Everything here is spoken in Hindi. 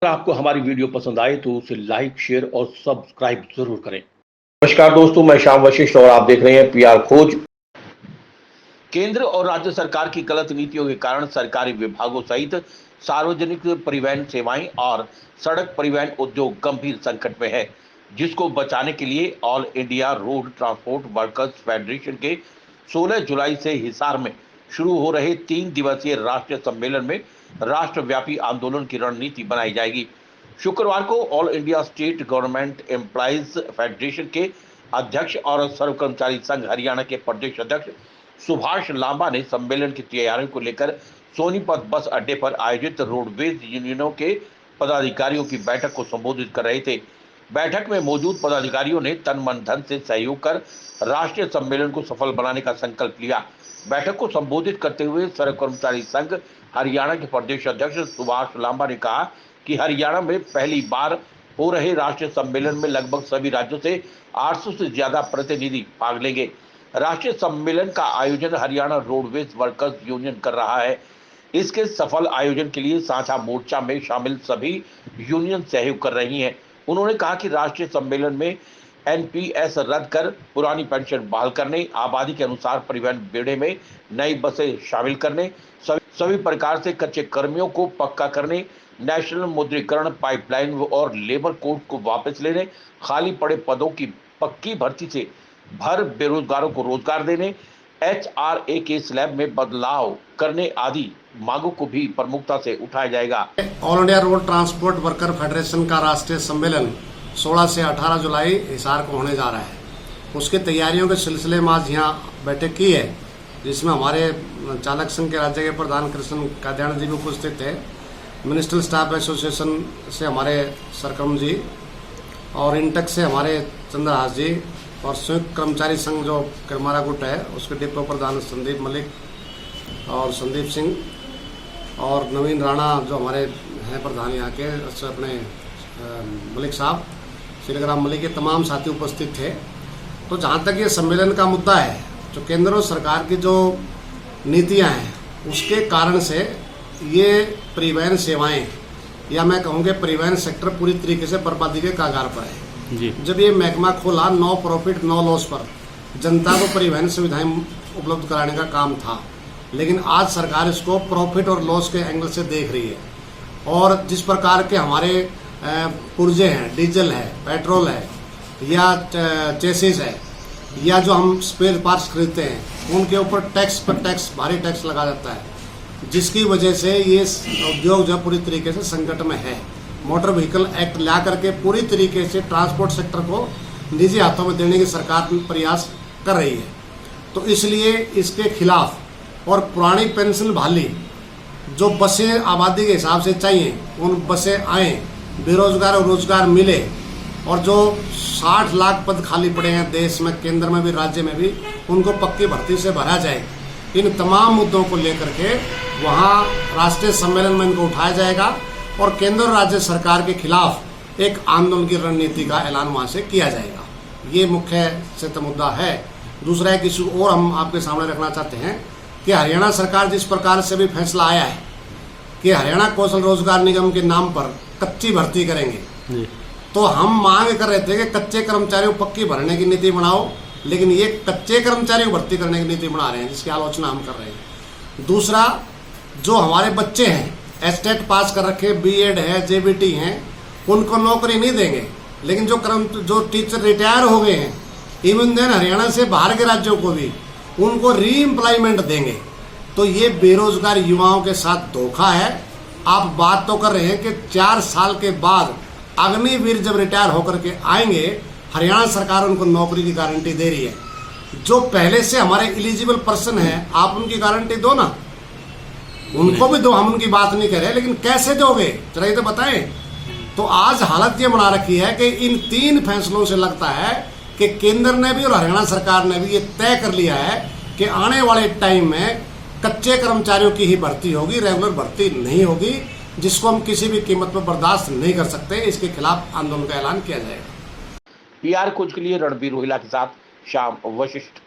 अगर आपको हमारी वीडियो पसंद आए तो उसे लाइक, शेयर और सब्सक्राइब जरूर करें। नमस्कार दोस्तों, मैं श्याम वशिष्ठ और आप देख रहे हैं पीआर खोज। केंद्र और राज्य सरकार की गलत नीतियों के कारण सरकारी विभागों सहित सार्वजनिक परिवहन सेवाएं और सड़क परिवहन उद्योग गंभीर संकट में है, जिसको बचाने के लिए all India road transport workers federation के 16 जुलाई से हिसार में शुरू हो रहे 3 दिवसीय राष्ट्रीय सम्मेलन में राष्ट्रव्यापी आंदोलन की रणनीति बनाई जाएगी। शुक्रवार को all India state government employees federation के अध्यक्ष और सर्व कर्मचारी संघ हरियाणा के प्रदेश अध्यक्ष सुभाष लांबा ने सम्मेलन की तैयारियों को लेकर सोनीपत बस अड्डे पर आयोजित रोडवेज यूनियनों के पदाधिकारियों की बैठक को संबोधित कर रहे थे। बैठक में मौजूद पदाधिकारियों ने तन मन धन से सहयोग कर राष्ट्रीय सम्मेलन को सफल बनाने का संकल्प लिया। बैठक को संबोधित करते हुए सर्व कर्मचारी संघ हरियाणा के प्रदेश अध्यक्ष सुभाष लांबा ने कहा कि हरियाणा में पहली बार हो रहे राष्ट्रीय सम्मेलन में लगभग सभी राज्यों से 800 से ज्यादा प्रतिनिधि भाग लेंगे। राष्ट्रीय सम्मेलन का आयोजन हरियाणा रोडवेज वर्कर्स यूनियन कर रहा है। इसके सफल आयोजन के लिए साझा मोर्चा में शामिल सभी यूनियन सहयोग कर रही हैं। उन्होंने कहा कि राष्ट्रीय सम्मेलन में एनपीएस रद्द कर पुरानी पेंशन बहाल करने, आबादी के अनुसार परिवहन बेड़े में नई बसें शामिल करने, सभी प्रकार से कच्चे कर्मियों को पक्का करने, नेशनल मुद्रीकरण पाइपलाइन और लेबर कोड को वापस लेने, खाली पड़े पदों की पक्की भर्ती से भर बेरोजगारों को रोजगार देने, एचआरए के स्लैब में बदलाव करने आदि मांगों को भी प्रमुखता से उठाया जाएगा। All India road transport worker federation का राष्ट्रीय सम्मेलन 16 से 18 जुलाई हिसार को होने जा रहा है। उसकी तैयारियों के सिलसिले में आज यहाँ बैठक की है, जिसमें हमारे चालक संघ के राज्य के प्रधान कृष्ण काद्यान जी भी उपस्थित थे। मिनिस्ट्रियल स्टाफ एसोसिएशन से हमारे सरकम जी और इंटक से हमारे चंद्रहास जी और संयुक्त कर्मचारी संघ जो हमारा गुट है उसके डिपो प्रधान संदीप मलिक और संदीप सिंह और नवीन राणा जो हमारे हैं प्रधान यहाँ के अपने मलिक साहब श्रीग्राम मलिक के तमाम साथी उपस्थित थे। तो जहाँ तक ये सम्मेलन का मुद्दा है, जो केंद्र और सरकार की जो नीतियाँ हैं उसके कारण से ये परिवहन सेवाएं या मैं कहूँगा परिवहन सेक्टर पूरी तरीके से बर्बादी के कगार पर है जी। जब ये महकमा खोला नो प्रॉफिट नो लॉस पर जनता को परिवहन सुविधाएं उपलब्ध कराने का काम था, लेकिन आज सरकार इसको प्रॉफिट और लॉस के एंगल से देख रही है। और जिस प्रकार के हमारे पुर्जे हैं, डीजल है, पेट्रोल है या चेसिस है या जो हम स्पेयर पार्ट्स खरीदते हैं उनके ऊपर टैक्स पर टैक्स भारी टैक्स लगा जाता है, जिसकी वजह से ये उद्योग जो पूरी तरीके से संकट में है। मोटर व्हीकल एक्ट ला करके पूरी तरीके से ट्रांसपोर्ट सेक्टर को निजी हाथों में देने की सरकार प्रयास कर रही है। तो इसलिए इसके खिलाफ और पुरानी पेंशन बहाली जो बसें आबादी के हिसाब से चाहिए उन बसें आए, बेरोजगार और रोजगार मिले, और जो 60 लाख पद खाली पड़े हैं देश में, केंद्र में भी राज्य में भी, उनको पक्की भर्ती से भरा जाए। इन तमाम मुद्दों को लेकर के वहाँ राष्ट्रीय सम्मेलन में इनको उठाया जाएगा और केंद्र और राज्य सरकार के खिलाफ एक आंदोलन की रणनीति का ऐलान वहाँ से किया जाएगा। ये मुख्य से मुद्दा है। दूसरा एक इशू और हम आपके सामने रखना चाहते हैं कि हरियाणा सरकार जिस प्रकार से भी फैसला आया है कि हरियाणा कौशल रोजगार निगम के नाम पर कच्ची भर्ती करेंगे, तो हम मांग कर रहे थे कि कच्चे कर्मचारियों को पक्की भरने की नीति बनाओ, लेकिन ये कच्चे कर्मचारियों को भर्ती करने की नीति बना रहे हैं, जिसकी आलोचना हम कर रहे हैं। दूसरा, जो हमारे बच्चे हैं एस्टेट पास कर रखे, बीएड है, जेबीटी हैं, उनको नौकरी नहीं देंगे, लेकिन जो टीचर रिटायर हो गए हैं, इवन देन हरियाणा से बाहर के राज्यों को भी उनको री एम्प्लॉयमेंट देंगे। तो ये बेरोजगार युवाओं के साथ धोखा है। आप बात तो कर रहे हैं कि 4 साल के बाद अग्निवीर जब रिटायर होकर के आएंगे, हरियाणा सरकार उनको नौकरी की गारंटी दे रही है। जो पहले से हमारे एलिजिबल पर्सन है, आप उनकी गारंटी दो ना, उनको भी दो। हम उनकी बात नहीं कर रहे, लेकिन कैसे दोगे जरा ये तो बताएं। तो आज हालत ये बना रखी है कि इन 3 फैसलों से लगता है कि केंद्र ने भी और हरियाणा सरकार ने भी ये तय कर लिया है कि आने वाले टाइम में कच्चे कर्मचारियों की ही भर्ती होगी, रेगुलर भर्ती नहीं होगी, जिसको हम किसी भी कीमत पर बर्दाश्त नहीं कर सकते। इसके खिलाफ आंदोलन का ऐलान किया जाएगा। पीआर खोज के लिए रणबीर रोहिला के साथ श्याम वशिष्ठ।